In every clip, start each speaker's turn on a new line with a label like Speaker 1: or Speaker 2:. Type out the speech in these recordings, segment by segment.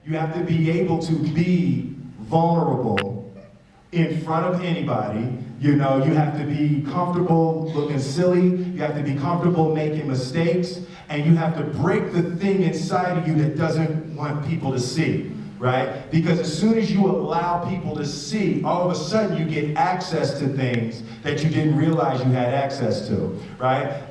Speaker 1: You have to be able to be vulnerable in front of anybody. You know, you have to be comfortable looking silly. You have to be comfortable making mistakes. And you have to break the thing inside of you that doesn't want people to see, right? Because as soon as you allow people to see, all of a sudden you get access to things that you didn't realize you had access to, right?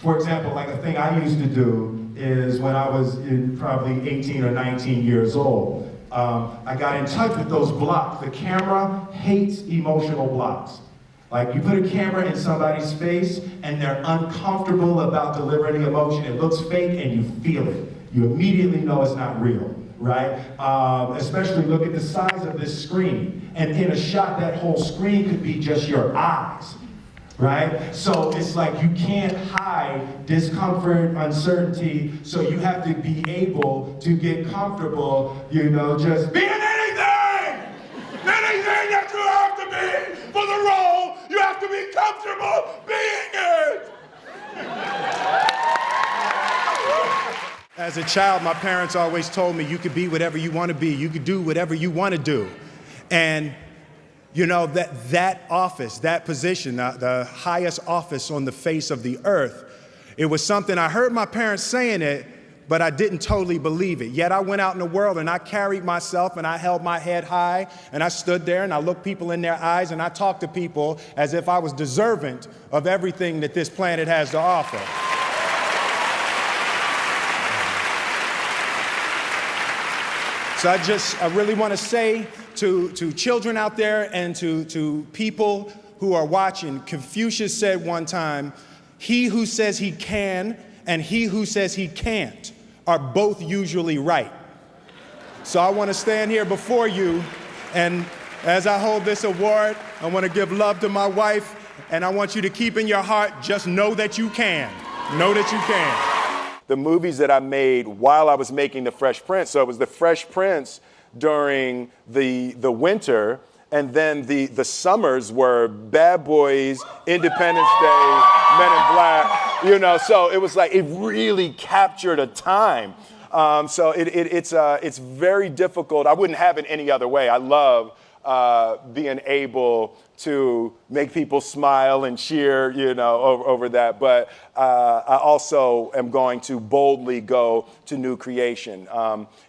Speaker 1: For example, like a thing I used to do is when I was probably 18 or 19 years old, I got in touch with those blocks. The camera hates emotional blocks. Like you put a camera in somebody's face and they're uncomfortable about delivering the emotion. It looks fake and you feel it. You immediately know it's not real, right? Especially look at the size of this screen. And in a shot, that whole screen could be just your eyes, right? So it's like you can't hide discomfort, uncertainty, so you have to be able to get comfortable, you know, just being anything! Anything that you have to be for the role, you have to be comfortable being it! As a child, my parents always told me you could be whatever you want to be, you could do whatever you want to do. And you know, that office, that position, the highest office on the face of the earth, it was something I heard my parents saying it, but I didn't totally believe it. Yet I went out in the world and I carried myself and I held my head high and I stood there and I looked people in their eyes and I talked to people as if I was deserving of everything that this planet has to offer. So I really want to say to children out there and to people who are watching, Confucius said one time, he who says he can and he who says he can't are both usually right. So I want to stand here before you, and as I hold this award, I want to give love to my wife, and I want you to keep in your heart, just know that you can. Know that you can. The movies that I made while I was making The Fresh Prince, so it was The Fresh Prince during the winter, and then the summers were Bad Boys, Independence Day, Men in Black, you know, so it was like, it really captured a time. So it's very difficult. I wouldn't have it any other way. I love being able to make people smile and cheer, you know, over that. But I also am going to boldly go to new creation.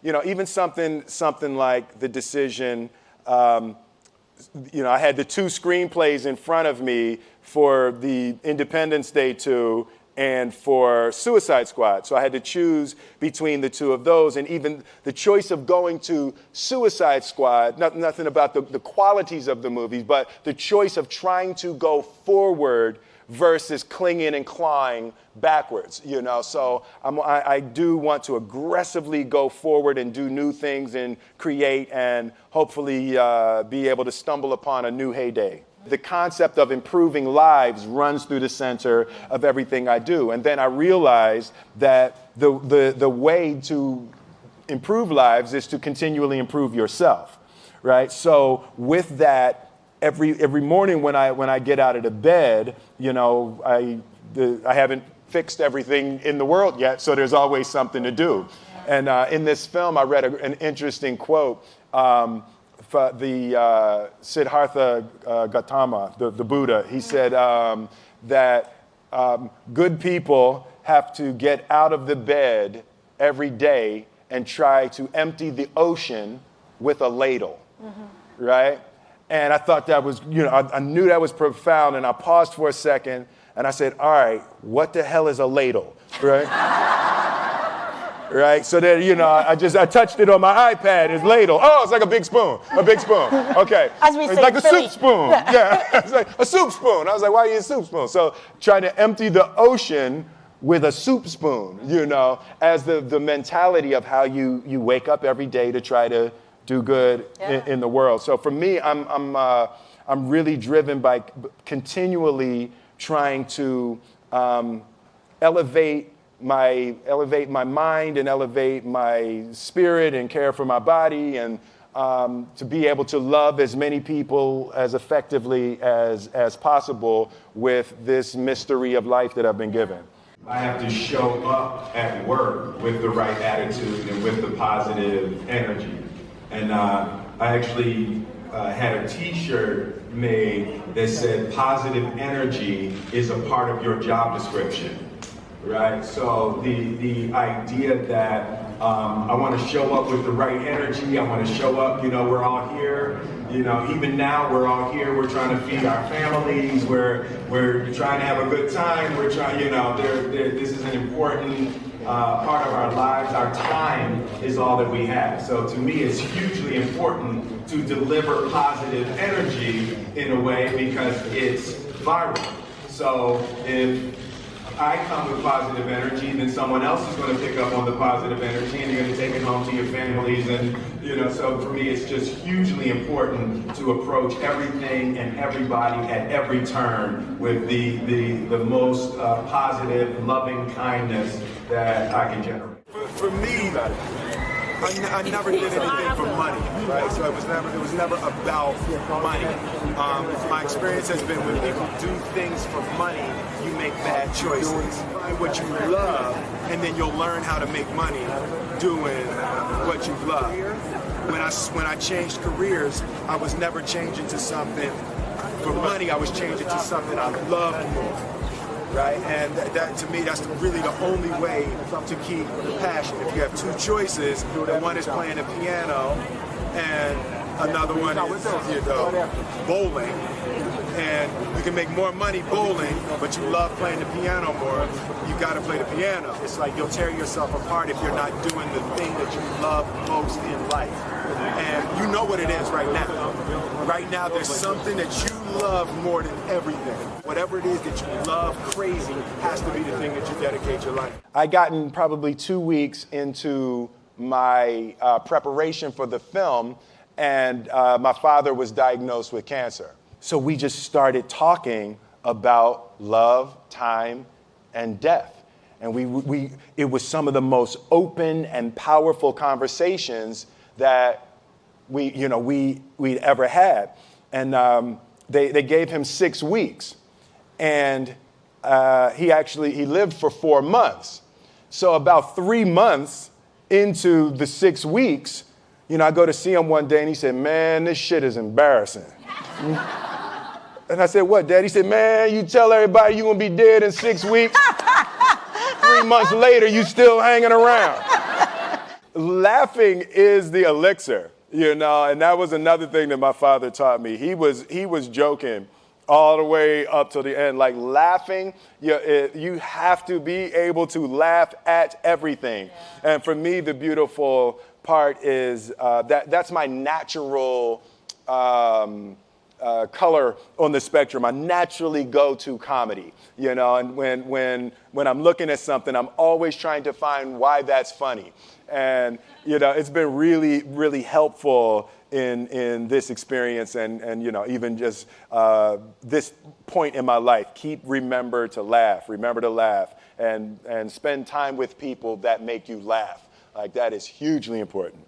Speaker 1: You know, even something like the decision, you know, I had the two screenplays in front of me for the Independence Day 2 and for Suicide Squad. So I had to choose between the two of those. And even the choice of going to Suicide Squad, nothing about the qualities of the movies, but the choice of trying to go forward versus clinging and clawing backwards, you know. So I do want to aggressively go forward and do new things and create and hopefully be able to stumble upon a new heyday. The concept of improving lives runs through the center of everything I do. And then I realized that the way to improve lives is to continually improve yourself, right? So with that, every morning when I get out of the bed, you know, I haven't fixed everything in the world yet, so there's always something to do. And in this film, I read an interesting quote. The Siddhartha Gautama, the Buddha, he said that good people have to get out of the bed every day and try to empty the ocean with a ladle, right? And I thought that was, you know, I knew that was profound, and I paused for a second, and I said, all right, what the hell is a ladle, right? Right, so then, you know, I touched it on my iPad, it's ladle. Oh, it's like a big spoon, okay.
Speaker 2: As we say,
Speaker 1: it's like a
Speaker 2: Philly.
Speaker 1: soup spoon, yeah, it's like a soup spoon. I was like, why do you use a soup spoon? So trying to empty the ocean with a soup spoon, you know, as the mentality of how you wake up every day to try to do good in the world. So for me, I'm really driven by continually trying to elevate my mind and elevate my spirit and care for my body, and to be able to love as many people as effectively as possible with this mystery of life that I've been given. I have to show up at work with the right attitude and with the positive energy. And I actually had a t-shirt made that said positive energy is a part of your job description, right? So the idea that I want to show up with the right energy, I want to show up, we're all here, even now we're all here, we're trying to feed our families, we're trying to have a good time, we're trying, this is an important part of our lives. Our time is all that we have. So to me, it's hugely important to deliver positive energy in a way because it's viral. So if I come with positive energy, then someone else is going to pick up on the positive energy and you're going to take it home to your families. And, so for me, it's just hugely important to approach everything and everybody at every turn with the most positive, loving kindness that I can generate.
Speaker 2: For me, I never did anything for money, right? So it was never about money. My experience has been when people do things for money, you make bad choices. Find what you love, and then you'll learn how to make money doing what you love. When I changed careers, I was never changing to something for money. I was changing to something I loved more. Right, and that to me, that's really the only way to keep the passion. If you have two choices, one is playing the piano, and another one is bowling, and you can make more money bowling, but you love playing the piano more. You got to play the piano. It's like you'll tear yourself apart if you're not doing the thing that you love most in life. And you know what it is right now. Right now, there's something that you love more than everything. Whatever it is that you love crazy has to be the thing that you dedicate your life. I gotten probably 2 weeks into my preparation for the film, and my father was diagnosed with cancer. So we just started talking about love, time, and death. And it was some of the most open and powerful conversations that we'd ever had. And they gave him 6 weeks. And he lived for 4 months. So about 3 months into the 6 weeks, I go to see him one day and he said, "Man, this shit is embarrassing." And I said, "What, Dad?" He said, "Man, you tell everybody you're going to be dead in 6 weeks. 3 months later, you still hanging around." Laughing is the elixir, and that was another thing that my father taught me. He was joking all the way up to the end. Like laughing, you have to be able to laugh at everything. Yeah. And for me, the beautiful part is that's my natural color on the spectrum. I naturally go to comedy, and when I'm looking at something, I'm always trying to find why that's funny. And, it's been really, really helpful in this experience and even just this point in my life. Remember to laugh, and spend time with people that make you laugh. Like that is hugely important.